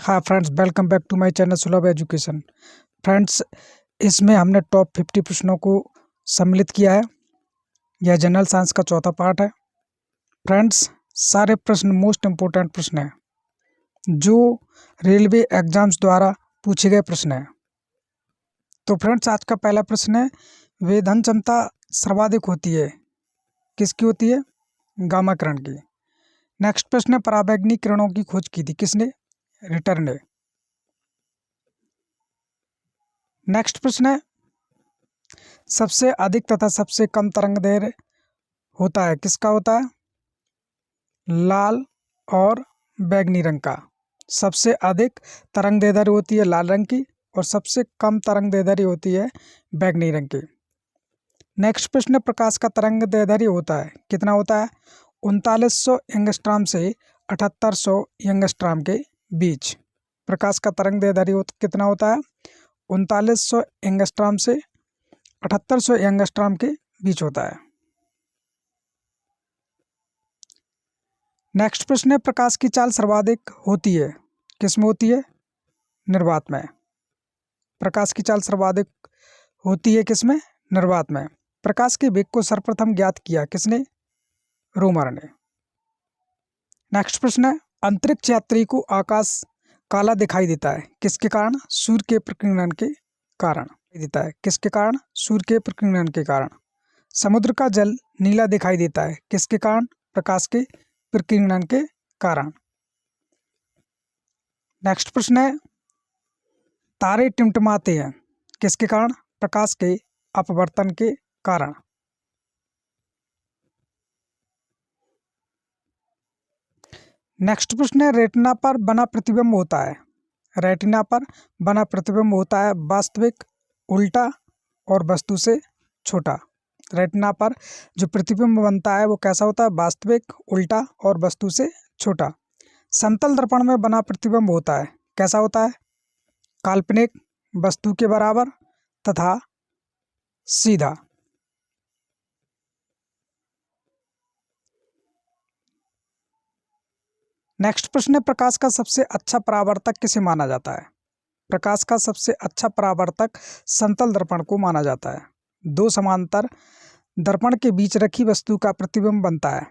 हाँ friends, welcome back to my channel Sulabh education. Friends, इसमें हमने टॉप 50 प्रश्नों को सम्मिलित किया है। यह जनरल साइंस का चौथा पार्ट है। फ्रेंड्स, सारे प्रश्न मोस्ट इम्पोर्टेंट प्रश्न हैं जो रेलवे एग्जाम्स द्वारा पूछे गए प्रश्न हैं। तो फ्रेंड्स, आज का पहला प्रश्न है, वेधन क्षमता सर्वाधिक होती है, किसकी होती है? गामा किरण की। नेक्स्ट प्रश्न है, पराबैंगनी किरणों की खोज की थी किसने? रिटर ने। नेक्स्ट प्रश्न है, सबसे अधिक तथा सबसे कम तरंगदैर्घ्य होता है, किसका होता है? लाल और बैंगनी रंग का। सबसे अधिक तरंगदैर्घ्य होती है लाल रंग की और सबसे कम तरंगदैर्घ्य होती है बैंगनी रंग की। नेक्स्ट प्रश्न है, प्रकाश का तरंगदैर्घ्य होता है, कितना होता है? 3900 एंगस्ट्रॉम से 7800 एंगस्ट्रॉम के बीच। प्रकाश का तरंगदैर्घ्य कितना होता है? 3900 एंगस्ट्रॉम से 7800 एंगस्ट्रॉम के बीच होता है। नेक्स्ट प्रश्न है, प्रकाश की चाल सर्वाधिक होती है, किसमें होती है? निर्वात में। प्रकाश की चाल सर्वाधिक होती है किसमें? निर्वात में। प्रकाश के वेग को सर्वप्रथम ज्ञात किया किसने? रोमर ने। नेक्स्ट प्रश्न है, अंतरिक्ष यात्री को आकाश काला दिखाई देता है, किसके कारण? सूर्य के प्रकीर्णन के कारण देता है। किसके कारण? सूर्य के प्रकीर्णन के कारण। समुद्र का जल नीला दिखाई देता है, किसके कारण? प्रकाश के प्रकीर्णन के कारण। नेक्स्ट प्रश्न है, तारे टिमटिमाते हैं, किसके कारण? प्रकाश के अपवर्तन के कारण। नेक्स्ट प्रश्न है, रेटिना पर बना प्रतिबिंब होता है, रेटिना पर बना प्रतिबिंब होता है वास्तविक, उल्टा और वस्तु से छोटा। रेटिना पर जो प्रतिबिंब बनता है वो कैसा होता है? वास्तविक, उल्टा और वस्तु से छोटा। समतल दर्पण में बना प्रतिबिंब होता है, कैसा होता है? काल्पनिक, वस्तु के बराबर तथा सीधा। नेक्स्ट प्रश्न है, प्रकाश का सबसे अच्छा परावर्तक किसे माना जाता है? प्रकाश का सबसे अच्छा परावर्तक समतल दर्पण को माना जाता है। दो समांतर दर्पण के बीच रखी वस्तु का प्रतिबिंब बनता है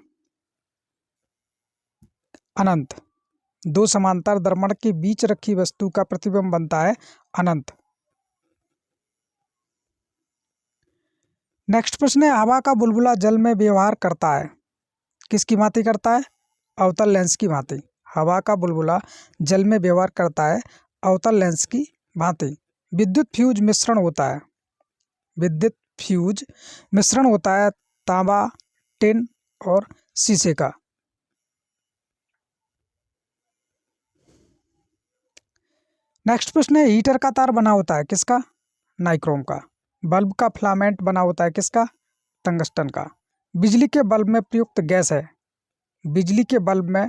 अनंत। दो समांतर दर्पण के बीच रखी वस्तु का प्रतिबिंब बनता है अनंत। नेक्स्ट प्रश्न है, हवा का बुलबुला जल में व्यवहार करता है, किसकी भांति करता है? अवतल लेंस की भांति। हवा का बुलबुला जल में व्यवहार करता है अवतल लेंस की भांति। विद्युत फ्यूज मिश्रण होता है, विद्युत फ्यूज मिश्रण होता है तांबा, टिन और शीशे का। नेक्स्ट प्रश्न है, हीटर का तार बना होता है किसका? नाइक्रोम का। बल्ब का फिलामेंट बना होता है किसका? टंगस्टन का। बिजली के बल्ब में प्रयुक्त गैस है, बिजली के बल्ब में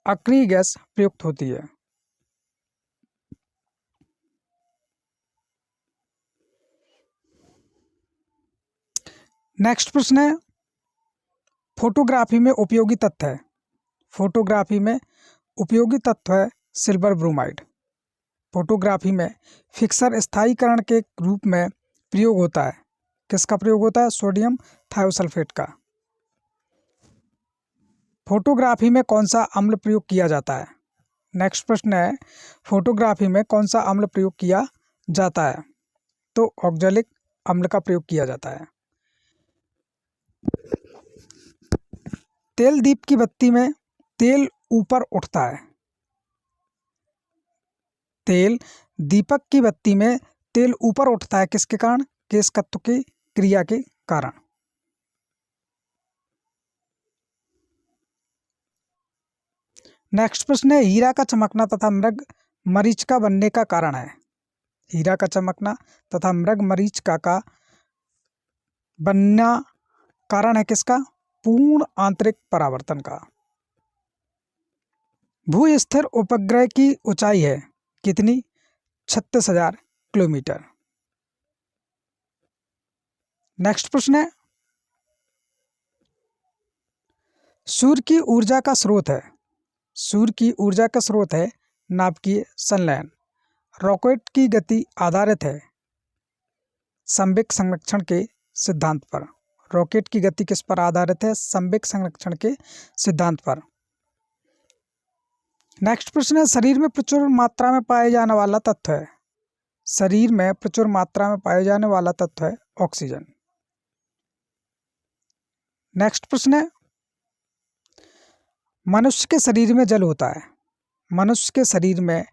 अक्रिय गैस प्रयुक्त होती है। नेक्स्ट प्रश्न है, फोटोग्राफी में उपयोगी तत्व है, फोटोग्राफी में उपयोगी तत्व है सिल्वर ब्रोमाइड। फोटोग्राफी में फिक्सर स्थायीकरण के रूप में प्रयोग होता है, किसका प्रयोग होता है? सोडियम थायोसल्फेट का। फोटोग्राफी में कौन सा अम्ल प्रयोग किया जाता है? नेक्स्ट प्रश्न है, फोटोग्राफी में कौन सा अम्ल प्रयोग किया जाता है? तो ऑक्जेलिक अम्ल का प्रयोग किया जाता है। तेल दीप की बत्ती में तेल ऊपर उठता है, तेल दीपक की बत्ती में तेल ऊपर उठता है किसके कारण? केशकत्व की क्रिया के कारण। नेक्स्ट प्रश्न है, हीरा का चमकना तथा मृग मरीचिका बनने का कारण है, हीरा का चमकना तथा मृग मरीचिका का बनना कारण है किसका? पूर्ण आंतरिक परावर्तन का। भू स्थिर उपग्रह की ऊंचाई है कितनी? 36,000 किलोमीटर। नेक्स्ट प्रश्न है, सूर्य की ऊर्जा का स्रोत है, सूर्य की ऊर्जा का स्रोत है नाभिकीय संलयन। रॉकेट की गति आधारित है संवेग संरक्षण के सिद्धांत पर। रॉकेट की गति किस पर आधारित है? संवेग संरक्षण के सिद्धांत पर। नेक्स्ट प्रश्न है, शरीर में प्रचुर मात्रा में पाए जाने वाला तत्व है। शरीर में प्रचुर मात्रा में पाए जाने वाला तत्व है ऑक्सीजन। नेक्स्ट प्रश्न है, मनुष्य के शरीर में जल होता है। मनुष्य के शरीर में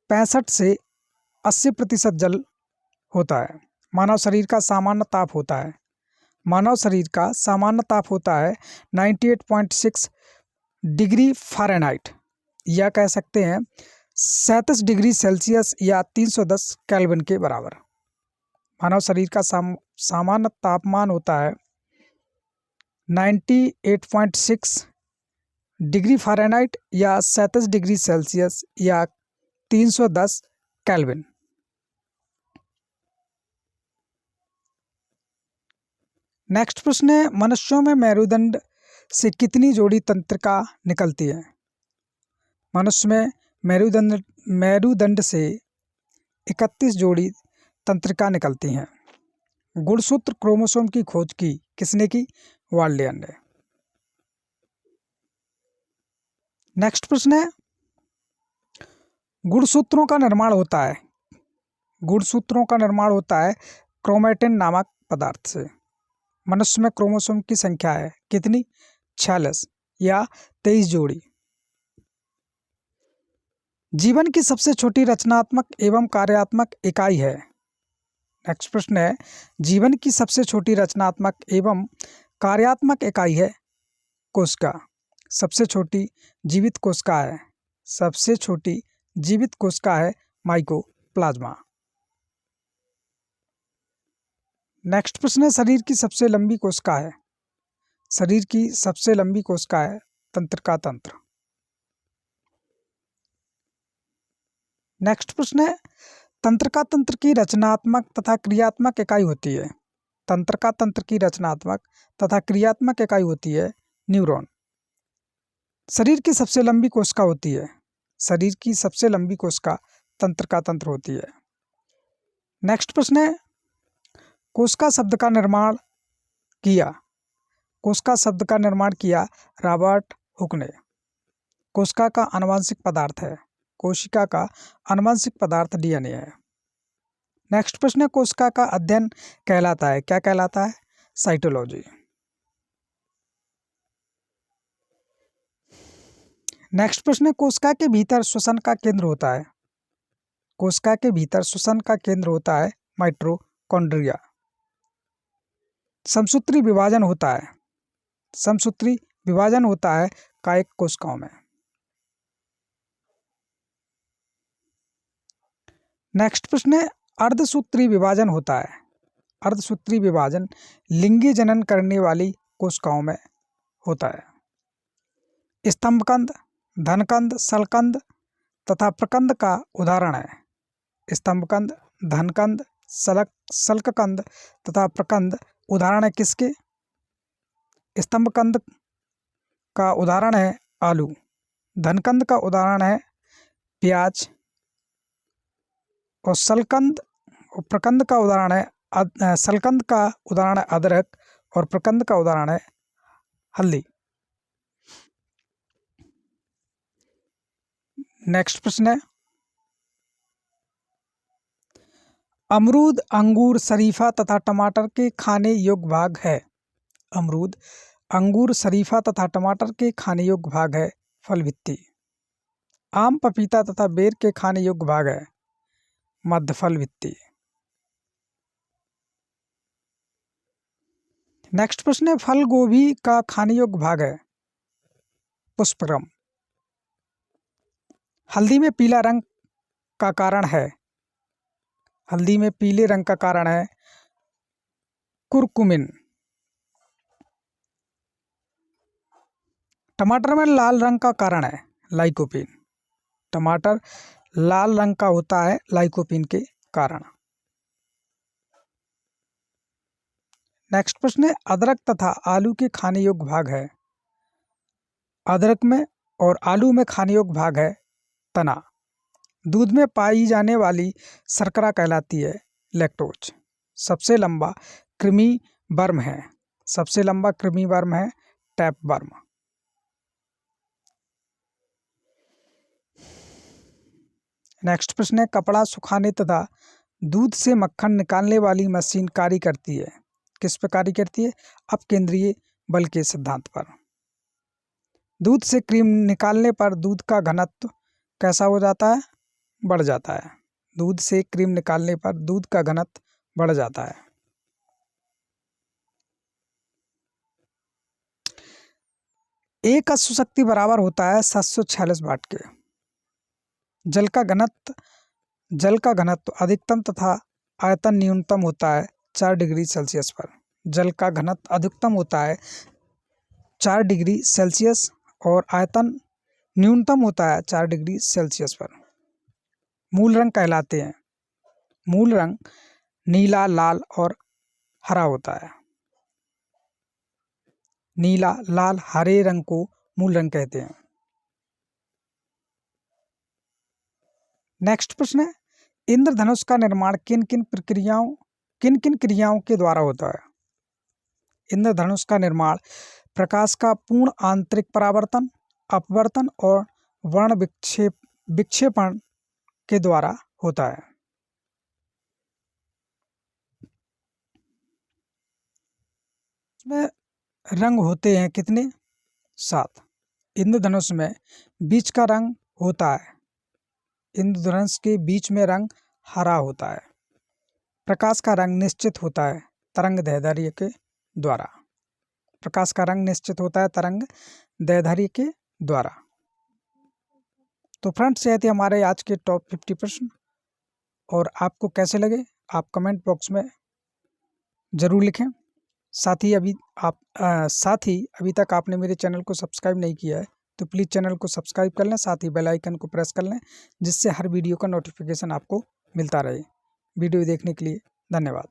65 से 80% जल होता है। मानव शरीर का सामान्य ताप होता है। मानव शरीर का सामान्य ताप होता है 98.6 डिग्री फ़ारेनहाइट, या कह सकते हैं 37 डिग्री सेल्सियस या 310 केल्विन के बराबर। मानव शरीर का सामान्य तापमान होता है 98.6 डिग्री फ़ारेनहाइट या 37 डिग्री सेल्सियस या 310 केल्विन। नेक्स्ट प्रश्न है, मनुष्यों में मेरुदंड से कितनी जोड़ी तंत्रिका निकलती है? मनुष्य में मेरुदंड से 31 जोड़ी तंत्रिका निकलती हैं। गुणसूत्र क्रोमोसोम की खोज की किसने की? वाल्डेन ने। नेक्स्ट प्रश्न है, गुणसूत्रों का निर्माण होता है। गुणसूत्रों का निर्माण होता है क्रोमैटिन नामक पदार्थ से। मनुष्य में क्रोमोसोम की संख्या है कितनी? 46 या 23 जोड़ी। जीवन की सबसे छोटी रचनात्मक एवं कार्यात्मक इकाई है। नेक्स्ट प्रश्न है, जीवन की सबसे छोटी रचनात्मक एवं कार्यात्मक इकाई है कोशिका। सबसे छोटी जीवित कोशिका है। सबसे छोटी जीवित कोशिका है माइकोप्लाज्मा। नेक्स्ट प्रश्न है, शरीर की सबसे लंबी कोशिका है। शरीर की सबसे लंबी कोशिका है तंत्रिका तंत्र। नेक्स्ट प्रश्न है, तंत्रिका तंत्र की रचनात्मक तथा क्रियात्मक इकाई होती है। तंत्रिका तंत्र की रचनात्मक तथा क्रियात्मक इकाई होती है न्यूरॉन। शरीर की सबसे लंबी कोशिका होती है। शरीर की सबसे लंबी कोशिका तंत्रिका तंत्र होती है। नेक्स्ट प्रश्न है, कोशिका शब्द का निर्माण किया। कोशिका शब्द का निर्माण किया रॉबर्ट हुक ने। कोशिका का आनुवंशिक पदार्थ है। कोशिका का आनुवंशिक पदार्थ डीएनए है। नेक्स्ट प्रश्न है, कोशिका का अध्ययन कहलाता है, क्या कहलाता है? साइटोलॉजी। नेक्स्ट प्रश्न है, कोशिका के भीतर श्वसन का केंद्र होता है। कोशिका के भीतर श्वसन का केंद्र होता है माइटोकॉन्ड्रिया। समसूत्री विभाजन होता है। समसूत्री विभाजन होता है कायिक कोशिकाओं में। नेक्स्ट प्रश्न है, अर्धसूत्री विभाजन होता है। अर्धसूत्री विभाजन लिंगी जनन करने वाली कोशिकाओं में होता है। स्तंभकंद, धनकंद, सलकंद तथा प्रकंद का उदाहरण है। स्तंभकंद, धनकंद, सल्ककंद तथा प्रकंद उदाहरण है किसके? स्तंभकंद का उदाहरण है आलू। धनकंद का उदाहरण है प्याज। और सलकंद और प्रकंद का उदाहरण है सलकंद का उदाहरण है अदरक और प्रकंद का उदाहरण है हल्दी। नेक्स्ट प्रश्न है, अमरूद, अंगूर, शरीफा तथा टमाटर के खाने योग्य भाग है। अमरूद, अंगूर, शरीफा तथा टमाटर के खाने योग्य भाग है फल भित्ति। आम, पपीता तथा बेर के खाने योग्य भाग है मध्य फल भित्ति। नेक्स्ट प्रश्न है, फल गोभी का खाने योग्य भाग है पुष्पक्रम। हल्दी में पीला रंग का कारण है। हल्दी में पीले रंग का कारण है कुरकुमिन। टमाटर में लाल रंग का कारण है लाइकोपीन। टमाटर लाल रंग का होता है लाइकोपीन के कारण। नेक्स्ट प्रश्न है, अदरक तथा आलू के खाने योग्य भाग है। अदरक में और आलू में खाने योग्य भाग है तना। दूध में पाई जाने वाली शर्करा कहलाती है लैक्टोज। सबसे लंबा कृमि वर्म है, सबसे लंबा कृमि वर्म है टैपवर्म। नेक्स्ट प्रश्न है, कपड़ा सुखाने तथा दूध से मक्खन निकालने वाली मशीन कार्य करती है, किस पर कार्य करती है? अपकेंद्रीय बल के सिद्धांत पर। दूध से क्रीम निकालने पर दूध का घनत्व कैसा हो जाता है? बढ़ जाता है। दूध से क्रीम निकालने पर दूध का घनत्व बढ़ जाता है। एक अश्व शक्ति बराबर होता है 746 वाट के। जल का घनत्व अधिकतम तथा आयतन न्यूनतम होता है 4 डिग्री सेल्सियस पर। जल का घनत्व अधिकतम होता है 4 डिग्री सेल्सियस और आयतन न्यूनतम होता है 4 डिग्री सेल्सियस पर। मूल रंग कहलाते हैं, मूल रंग नीला, लाल और हरा होता है। नीला, लाल, हरे रंग को मूल रंग कहते हैं। नेक्स्ट प्रश्न है, इंद्रधनुष का निर्माण किन किन क्रियाओं के द्वारा होता है? इंद्रधनुष का निर्माण प्रकाश का पूर्ण आंतरिक परावर्तन, अपवर्तन और वर्ण विक्षेपण के द्वारा होता है। इसमें रंग होते हैं कितने? 7। इंद्रधनुष में बीच का रंग होता है, इंद्रधनुष के बीच में रंग हरा होता है। प्रकाश का रंग निश्चित होता है तरंग दैर्ध्य के द्वारा। प्रकाश का रंग निश्चित होता है तरंग दैर्ध्य के द्वारा। तो फ्रेंड्स, ये थे हमारे आज के टॉप 50 प्रश्न, और आपको कैसे लगे आप कमेंट बॉक्स में ज़रूर लिखें। साथ ही अभी तक आपने मेरे चैनल को सब्सक्राइब नहीं किया है तो प्लीज़ चैनल को सब्सक्राइब कर लें, साथ ही बेल आइकन को प्रेस कर लें, जिससे हर वीडियो का नोटिफिकेशन आपको मिलता रहे। वीडियो देखने के लिए धन्यवाद।